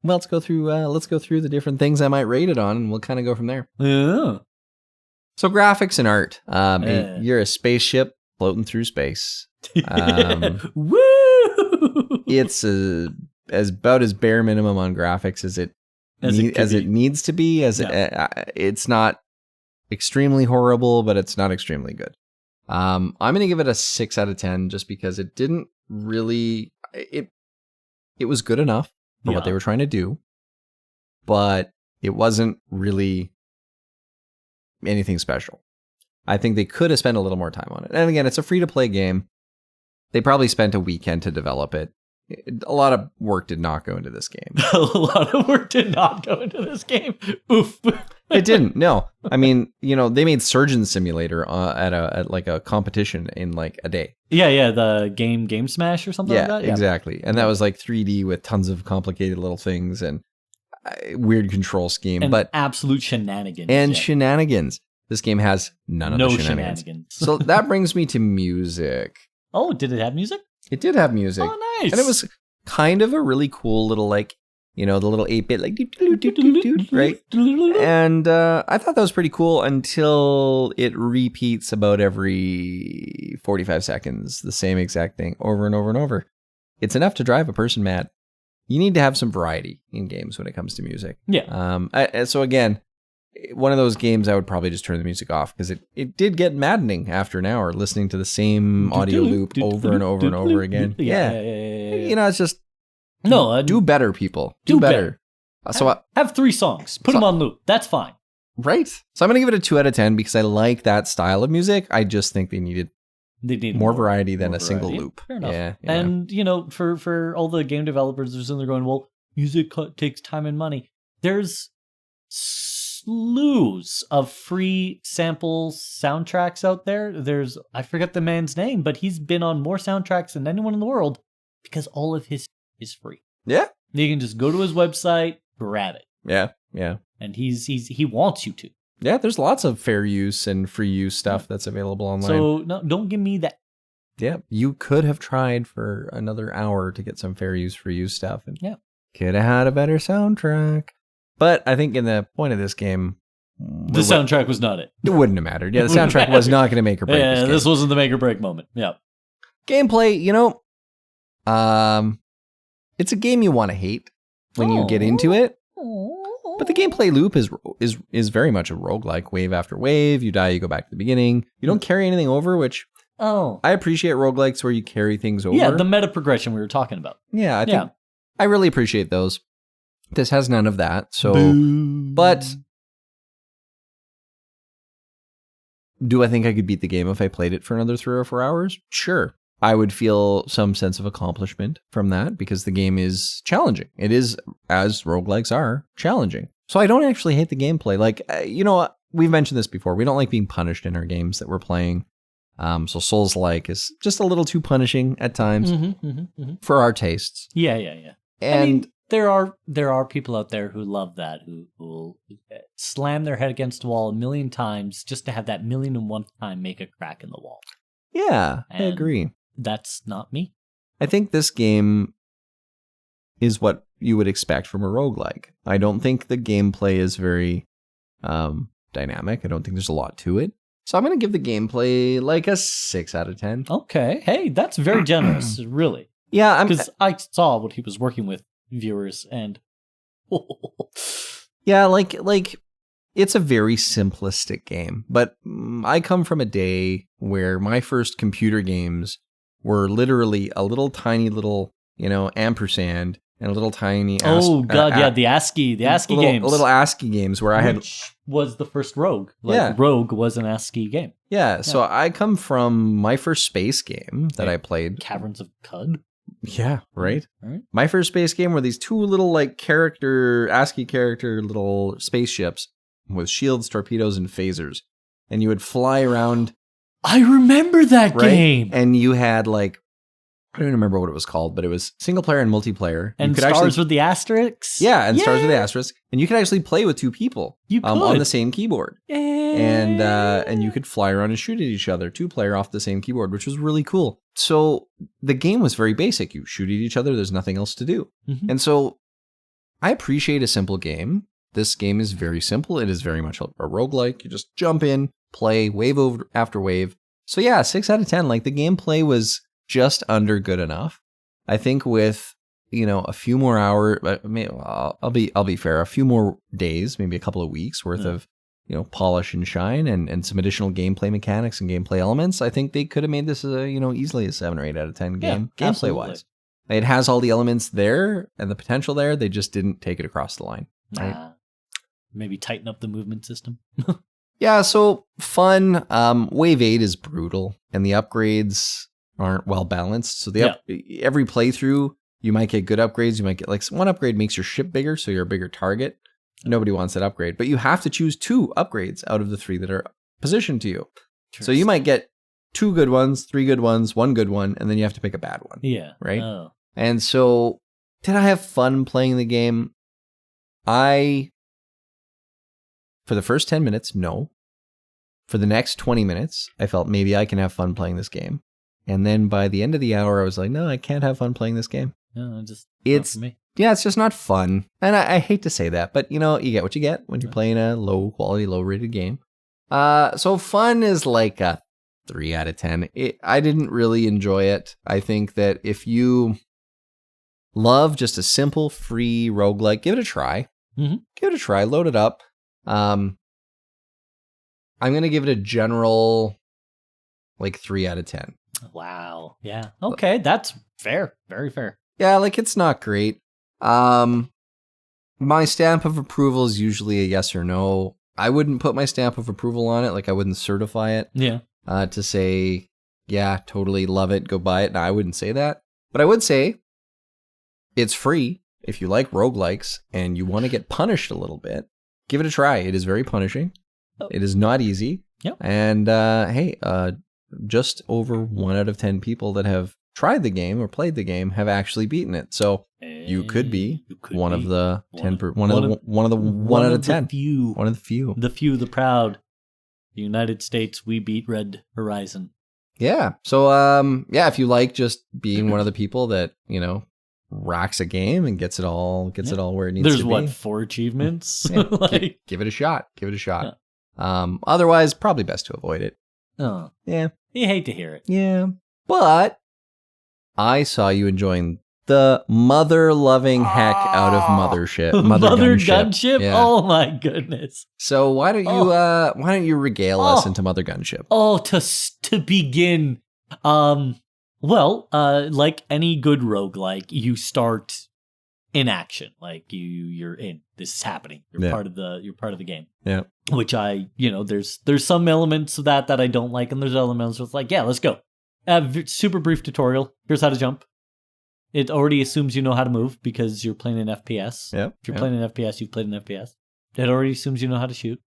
Well, let's go through the different things I might rate it on, and we'll kind of go from there.
Yeah.
So graphics and art. You're a spaceship floating through space.
Woo!
It's about as bare minimum on graphics as it needs to be. It's not extremely horrible, but it's not extremely good. I'm going to give it a 6 out of 10 just because it didn't really... It was good enough for what they were trying to do, but it wasn't really anything special. I think they could have spent a little more time on it. And again, it's a free-to-play game. They probably spent a weekend to develop it. a lot of work did not go into this game.
A lot of work did not go into this game. Oof.
It didn't. No, I mean, they made Surgeon Simulator at like a competition in like a day.
Yeah, the Game Smash or something like that.
Yeah, exactly. And that was like 3D with tons of complicated little things and weird control scheme,
and
but
absolute shenanigans.
And shenanigans. This game has none of the shenanigans. So that brings me to music.
Oh, did it have music?
It did have music.
Oh, nice.
And it was kind of a really cool little, like, the little 8-bit, like, right? And I thought that was pretty cool until it repeats about every 45 seconds, the same exact thing over and over and over. It's enough to drive a person mad. You need to have some variety in games when it comes to music.
Yeah.
So again, one of those games I would probably just turn the music off because it did get maddening after an hour listening to the same audio loop over and over and over again. Yeah. It's just do better, people. Do better. So
have 3 songs. Put them on loop. That's fine.
Right. So I'm going to give it a 2 out of 10 because I like that style of music. I just think they need more variety than a single loop.
Fair enough. Yeah. And for all the game developers who are sitting there going, well, music takes time and money. There's slews of free sample soundtracks out there. I forget the man's name, but he's been on more soundtracks than anyone in the world because all of his is free.
Yeah.
You can just go to his website, grab it.
Yeah.
And he wants you to.
Yeah, there's lots of fair use and free use stuff that's available online.
So no, don't give me that.
Yeah, you could have tried for another hour to get some fair use, free use stuff, and could have had a better soundtrack. But I think in the point of this game,
the soundtrack was not it.
It wouldn't have mattered. Yeah, the soundtrack was not going to make or break this game.
This wasn't the make or break moment. Yeah.
Gameplay, it's a game you want to hate when you get into it. But the gameplay loop is very much a roguelike, wave after wave. You die, you go back to the beginning. You don't carry anything over, which I appreciate roguelikes where you carry things over.
Yeah, the meta progression we were talking about.
Yeah, I think I really appreciate those. This has none of that. So, but do I think I could beat the game if I played it for another 3 or 4 hours? Sure. I would feel some sense of accomplishment from that because the game is challenging. It is, as roguelikes are, challenging. So I don't actually hate the gameplay. Like, we've mentioned this before. We don't like being punished in our games that we're playing. So Souls-like is just a little too punishing at times for our tastes.
Yeah.
And
I mean, there are people out there who love that, who will slam their head against the wall a million times just to have that 1,000,001th time make a crack in the wall.
Yeah, I agree.
That's not me.
I think this game is what you would expect from a roguelike. I don't think the gameplay is very dynamic. I don't think there's a lot to it. So I'm going to give the gameplay like a 6 out of 10.
Okay. Hey, that's very generous, really.
Yeah,
because I saw what he was working with, viewers, and
yeah, like it's a very simplistic game. But I come from a day where my first computer games were literally a little tiny little, ampersand and a little tiny
the ASCII games.
Little ASCII games where I had
was the first Rogue. Rogue was an ASCII game.
Yeah, so I come from my first space game that I played.
Caverns of Cud?
Yeah, right? My first space game were these 2 little ASCII character little spaceships with shields, torpedoes, and phasers. And you would fly around.
I remember that game.
And you had I don't remember what it was called, but it was single player and multiplayer.
And stars with the asterisks?
Yeah, and stars with the asterisks. And you could actually play with 2 people on the same keyboard. And you could fly around and shoot at each other, 2-player off the same keyboard, which was really cool. So the game was very basic. You shoot at each other. There's nothing else to do. And so I appreciate a simple game. This game is very simple. It is very much a roguelike. You just jump in, play wave after wave. So yeah, 6 out of 10. The gameplay was just under good enough. I think with, a few more hours, I'll be fair, a few more days, maybe a couple of weeks worth of, polish and shine and some additional gameplay mechanics and gameplay elements. I think they could have made this easily a 7 or 8 out of 10 game, gameplay wise. It has all the elements there and the potential there. They just didn't take it across the line. Right?
Maybe tighten up the movement system.
Yeah, so fun. Wave 8 is brutal, and the upgrades aren't well balanced. So every playthrough, You might get good upgrades. You might get like one upgrade makes your ship bigger, so you're a bigger target. Nobody wants that upgrade, but you have to choose 2 upgrades out of the 3 that are positioned to you. So you might get 2 good ones, 3 good ones, 1 good one, and then you have to pick a bad one.
Yeah.
Right? Oh. And so, did I have fun playing the game? For the first 10 minutes, no. For the next 20 minutes, I felt maybe I can have fun playing this game. And then by the end of the hour, I was like, no, I can't have fun playing this game.
No, it's not for me.
Yeah, it's just not fun. And I hate to say that, but you get what you get when you're playing a low quality, low rated game. So fun is like a 3 out of 10. I didn't really enjoy it. I think that if you love just a simple, free roguelike, give it a try.
Mm-hmm.
Give it a try. Load it up. I'm going to give it a general 3 out of 10.
Wow. Yeah. Okay. That's fair. Very fair.
Yeah, it's not great. My stamp of approval is usually a yes or no. I wouldn't put my stamp of approval on it. I wouldn't certify it.
Yeah.
To say, yeah, totally love it, go buy it. No, I wouldn't say that. But I would say it's free. If you like roguelikes and you want to get punished a little bit, give it a try. It is very punishing. Oh. It is not easy.
Yep.
And just over 1 out of 10 people that have tried the game or played the game have actually beaten it. So you could be one of the 10 one of the 1 out of 10. One of the few.
The few, the proud. The United States, we beat Red Horizon.
Yeah. So if you like just being one of the people that, racks a game and gets it all where it needs to be.
There's 4 achievements?
Give it a shot. Yeah. Otherwise, probably best to avoid it.
Oh.
Yeah.
You hate to hear it.
Yeah. But I saw you enjoying the mother-loving heck out of Mothergunship.
Yeah. Oh my goodness.
So why don't you regale us into Mothergunship?
Oh, to begin, like any good roguelike, you start in action. You're in. This is happening. You're part of the game.
Yeah.
Which there's some elements of that I don't like, and there's elements where it's let's go. Super brief tutorial. Here's how to jump. It already assumes you know how to move because you're playing an FPS.
Yeah.
If you're playing an FPS, you've played an FPS. It already assumes you know how to shoot.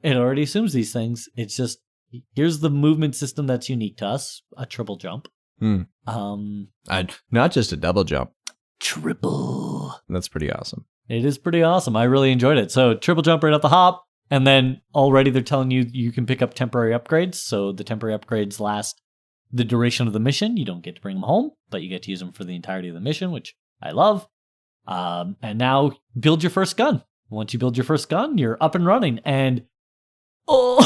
It already assumes these things. It's just, here's the movement system that's unique to us. A triple jump.
Not just a double jump.
Triple.
That's pretty awesome.
It is pretty awesome. I really enjoyed it. So triple jump right at the hop. And then already they're telling you can pick up temporary upgrades. So the temporary upgrades last the duration of the mission. You don't get to bring them home, but you get to use them for the entirety of the mission, which I love. And now build your first gun. Once you build your first gun, you're up and running. And so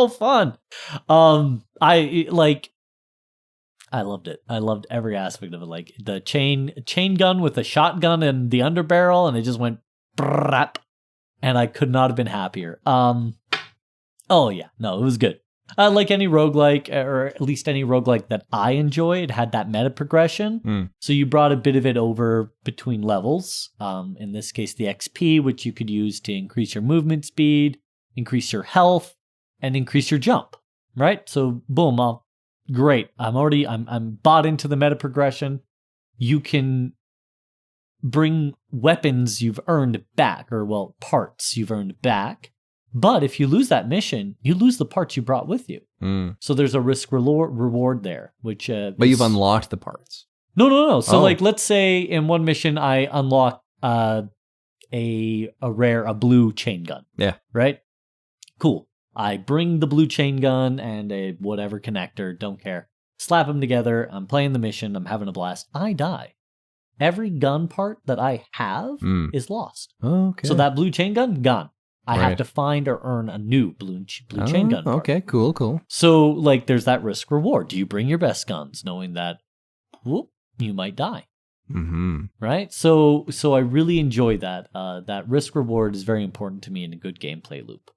fun. I loved it. I loved every aspect of it. The chain gun with the shotgun and the underbarrel, and it just went brap, and I could not have been happier. Oh yeah, no, it was good. Like any roguelike, or at least any roguelike that I enjoy, it had that meta progression. So you brought a bit of it over between levels. In this case, the XP, which you could use to increase your movement speed, increase your health, and increase your jump. Right? So boom, great. I'm bought into the meta progression. You can bring weapons you've earned back, or parts you've earned back. But if you lose that mission, you lose the parts you brought with you. So there's a risk-reward there, which...
but you've unlocked the parts.
No. So let's say in one mission, I unlock a blue chain gun.
Yeah.
Right? Cool. I bring the blue chain gun and a whatever connector, don't care. Slap them together. I'm playing the mission. I'm having a blast. I die. Every gun part that I have is lost.
Okay.
So that blue chain gun, gone. I have to find or earn a new blue chain gun part.
Okay, cool.
So, there's that risk reward. Do you bring your best guns, knowing that, you might die?
Mm-hmm.
Right? So I really enjoy that. That risk reward is very important to me in a good gameplay loop.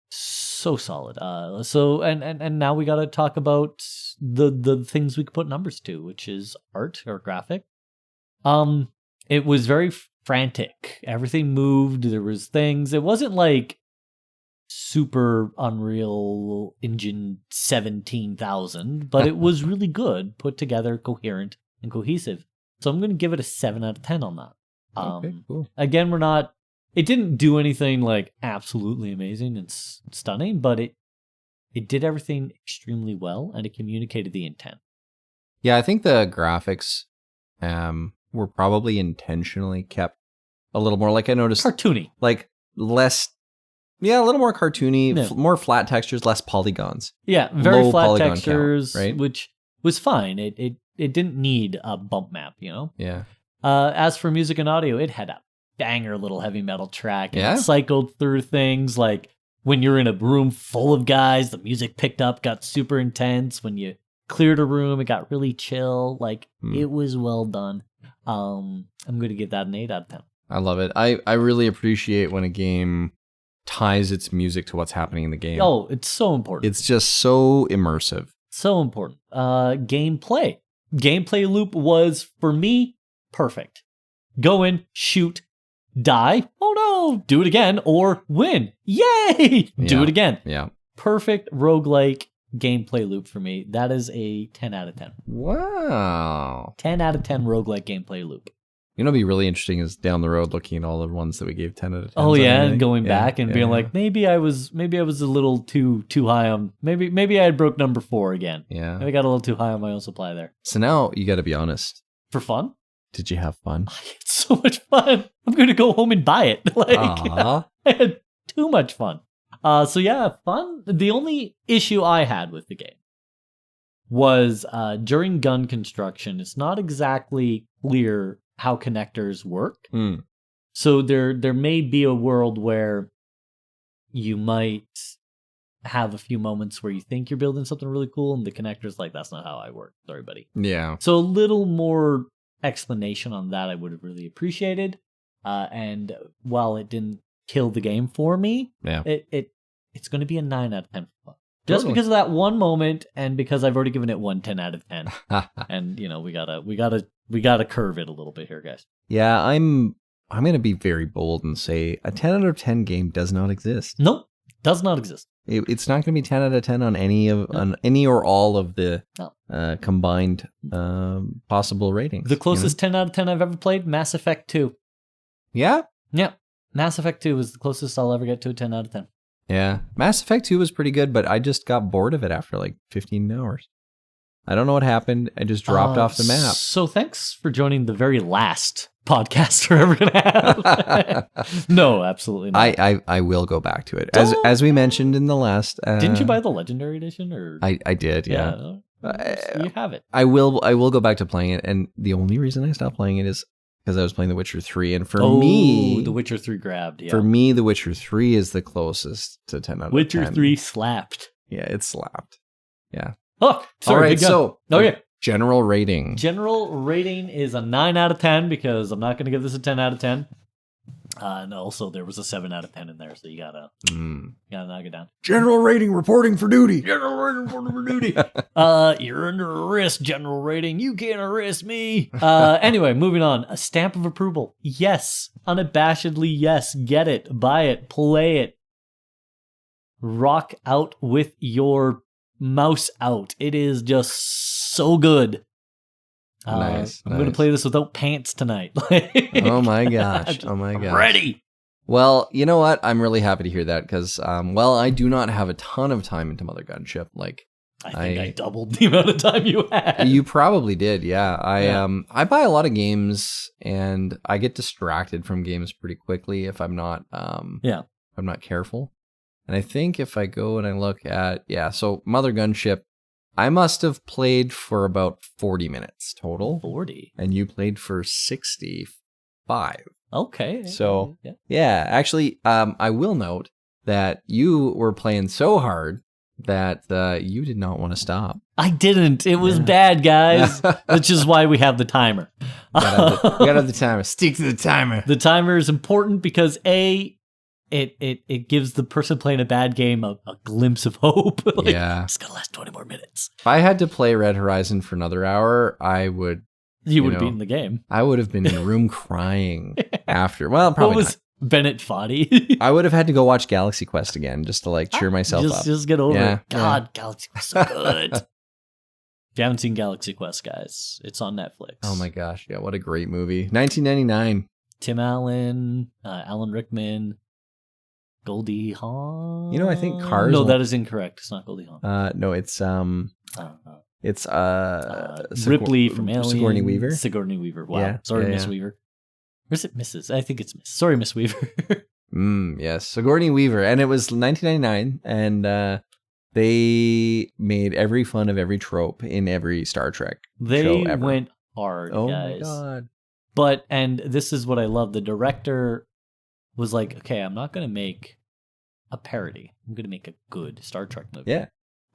So solid. And now we got to talk about the things we could put numbers to, which is art or graphic. It was very frantic. Everything moved. There was things. It wasn't super Unreal Engine 17,000, but it was really good, put together, coherent, and cohesive. So I'm going to give it a 7 out of 10 on that.
Okay, cool.
Again, it didn't do anything like absolutely amazing and stunning, but it did everything extremely well, and it communicated the intent.
Yeah, I think the graphics were probably intentionally kept a little more, like I noticed,
cartoony,
like less. Yeah, a little more cartoony, more flat textures, less polygons.
Yeah, very
low
flat textures,
count, right?
Which was fine. It didn't need a bump map,
Yeah.
As for music and audio, it had a banger little heavy metal track, and
Yeah.
it cycled through things like when you're in a room full of guys, the music picked up, got super intense. When you cleared a room, it got really chill. Like it was well done. I'm going to give that an 8 out of 10.
I love it. I really appreciate when a game ties its music to what's happening in the game.
Oh, it's so important.
It's just so immersive.
So important. Gameplay loop was, for me, perfect. Go in, shoot, die, oh no, do it again, or win. Yay! Do it again.
Yeah.
Perfect roguelike gameplay loop for me. That is a 10 out of 10.
Wow.
10 out of 10 roguelike gameplay loop.
You know what'd be really interesting is down the road looking at all the ones that we gave 10 out of 10.
Oh yeah, and going back and being like, maybe I was a little too high on, maybe I had broke number 4 again.
Yeah.
Maybe I got a little too high on my own supply there.
So now you got to be honest.
For fun?
Did you have fun?
I had so much fun. I'm going to go home and buy it. I had too much fun. So yeah, fun. The only issue I had with the game was during gun construction, it's not exactly clear how connectors work. So there may be a world where you might have a few moments where you think you're building something really cool, and the connector's like, that's not how I work. Sorry, buddy.
Yeah.
So a little more explanation on that I would have really appreciated. And while it didn't kill the game for me, it's going to be a 9 out of 10 for fun. Just because of that one moment, and because I've already given it 10 out of 10. And we gotta curve it a little bit here, guys.
Yeah, I'm gonna be very bold and say a 10 out of 10 game does not exist.
Nope, does not exist.
It's not gonna be 10 out of 10 on any or all of the combined possible ratings.
The closest 10 out of 10 I've ever played, Mass Effect 2.
Yeah?
Yeah. Mass Effect 2 is the closest I'll ever get to a 10 out of 10.
Yeah. Mass Effect 2 was pretty good, but I just got bored of it after like 15 hours. I don't know what happened. I just dropped off the map.
So thanks for joining the very last podcast we're ever going to have. No, absolutely not.
I will go back to it. As we mentioned in the last...
Didn't you buy the Legendary Edition? Or
I did, yeah.
You have it.
I will go back to playing it, and the only reason I stopped playing it is because I was playing The Witcher 3, and for me...
The Witcher 3 grabbed, yeah.
For me, The Witcher 3 is the closest to 10 out of 10.
Witcher 3 slapped.
Yeah, it slapped. Yeah.
Oh, sorry.
All right, so...
Okay.
General rating.
General rating is a 9 out of 10, because I'm not going to give this a 10 out of 10. And also, there was a 7 out of 10 in there, so you gotta knock it down.
General rating, reporting for duty.
General rating, reporting for duty. You're under arrest, general rating. You can't arrest me. Anyway, moving on. A stamp of approval. Yes. Unabashedly, yes. Get it. Buy it. Play it. Rock out with your mouse out. It is just so good.
Nice.
I'm going to play this without pants tonight.
Oh my gosh. Oh my gosh.
I'm ready.
Well, you know what? I'm really happy to hear that because, I do not have a ton of time into Mothergunship. Like,
I think I doubled the amount of time you had.
You probably did, yeah. I buy a lot of games and I get distracted from games pretty quickly if I'm not if I'm not careful. And I think if I go and I look at so Mothergunship, I must have played for about 40 minutes total.
40?
And you played for 65.
Okay.
So, actually, I will note that you were playing so hard that you did not want to stop.
I didn't. It was bad, guys. Which is why we have the timer.
We gotta have the timer. Stick to the timer.
The timer is important because it gives the person playing a bad game a glimpse of hope. It's gonna last 20 more minutes.
If I had to play Red Horizon for another hour, I would.
You would have beaten the game.
I would have been in the room crying after. Well, probably not.
Bennett Foddy.
I would have had to go watch Galaxy Quest again just to like cheer myself up.
Just get over it. God, Galaxy Quest so good. If you haven't seen Galaxy Quest, guys, it's on Netflix.
Oh my gosh, yeah, what a great movie. 1999.
Tim Allen, Alan Rickman, Goldie Hawn.
You know, I think Cars.
No, that is incorrect. It's not Goldie Hawn.
No, it's
Ripley from Alien.
Sigourney Weaver.
Sigourney Weaver. Wow.
Yeah,
Sorry, Miss Weaver. Or is it Mrs.? I think it's Miss. Sorry, Miss Weaver.
Yes, Sigourney Weaver, and it was 1999, and they made every fun of every trope in every Star Trek show ever.
They went hard,
oh
guys.
My God.
But, and this is what I love, the director was like, okay, I'm not going to make a parody. I'm going to make a good Star Trek movie.
Yeah.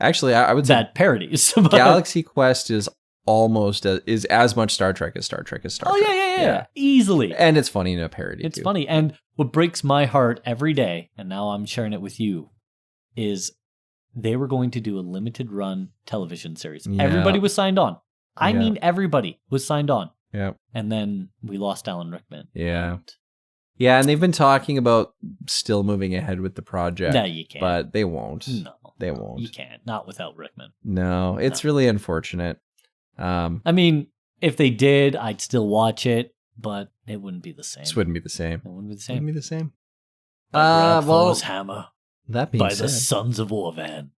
Actually, I would say
that parodies.
Galaxy Quest is is as much Star Trek as Star Trek is Star Trek.
Yeah. Easily.
And it's funny in a parody,
It's funny. And what breaks my heart every day, and now I'm sharing it with you, is they were going to do a limited run television series. Yeah. Everybody was signed on. I mean, everybody was signed on.
Yeah.
And then we lost Alan Rickman.
Yeah. Yeah, and they've been talking about still moving ahead with the project.
No, you can't.
But they won't.
No.
They won't.
You can't. Not without Rickman.
No, it's really unfortunate.
I mean, if they did, I'd still watch it, but it wouldn't be the same.
This wouldn't be the same.
It wouldn't be the same.
Wouldn't be the same.
Thor's hammer.
That being
by
said,
the sons of Orvan.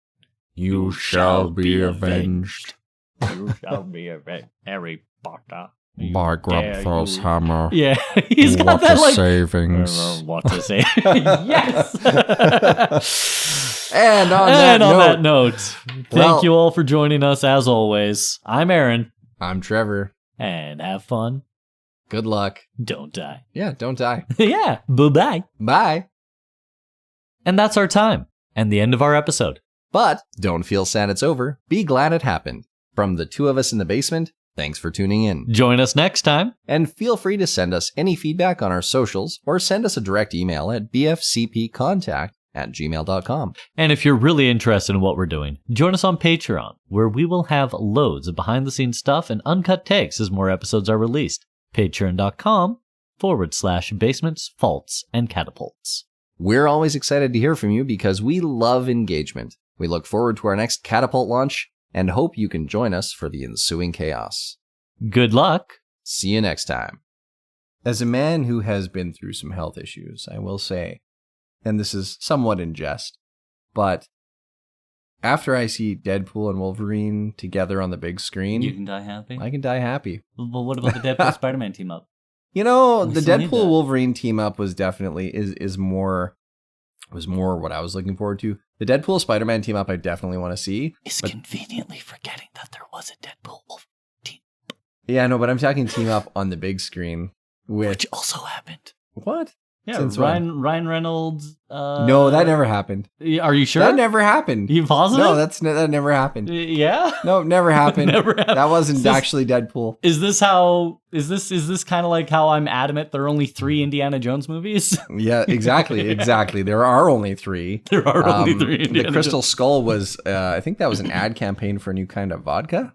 You shall be avenged.
You shall be avenged. Harry Potter.
By grab Thor's hammer.
Yeah, he's got
what
that like
savings.
What to say? Yes.
And on that
note, thank you all for joining us as always. I'm Aaron.
I'm Trevor.
And have fun.
Good luck.
Don't die.
Yeah, don't die.
Yeah. Bye-bye.
Bye.
And that's our time and the end of our episode.
But don't feel sad it's over. Be glad it happened. From the two of us in the basement, thanks for tuning in.
Join us next time.
And feel free to send us any feedback on our socials or send us a direct email at bfcpcontact@gmail.com.
And if you're really interested in what we're doing, join us on Patreon, where we will have loads of behind-the-scenes stuff and uncut takes as more episodes are released. Patreon.com/basements, faults, and catapults.
We're always excited to hear from you because we love engagement. We look forward to our next catapult launch and hope you can join us for the ensuing chaos.
Good luck.
See you next time. As a man who has been through some health issues, I will say, and this is somewhat in jest, but after I see Deadpool and Wolverine together on the big screen,
you can die happy.
I can die happy.
Well, what about the Deadpool Spider-Man team up?
You know, the Deadpool Wolverine team up was definitely more what I was looking forward to. The Deadpool Spider-Man team up I definitely want to see.
Is conveniently forgetting that there was a Deadpool Wolverine team up.
Yeah, no, but I'm talking team up on the big screen,
which also happened.
What?
Yeah, Ryan Reynolds.
No, that never happened.
Are you sure?
That never happened.
You positive?
No, that never happened.
Yeah.
No, never happened.
Never happened.
That wasn't actually Deadpool.
Is this kind of like how I'm adamant there are only 3 Indiana Jones movies?
Yeah, exactly. There are only 3.
There are only 3 Indiana
The Crystal Skull was, I think that was an ad campaign for a new kind of vodka.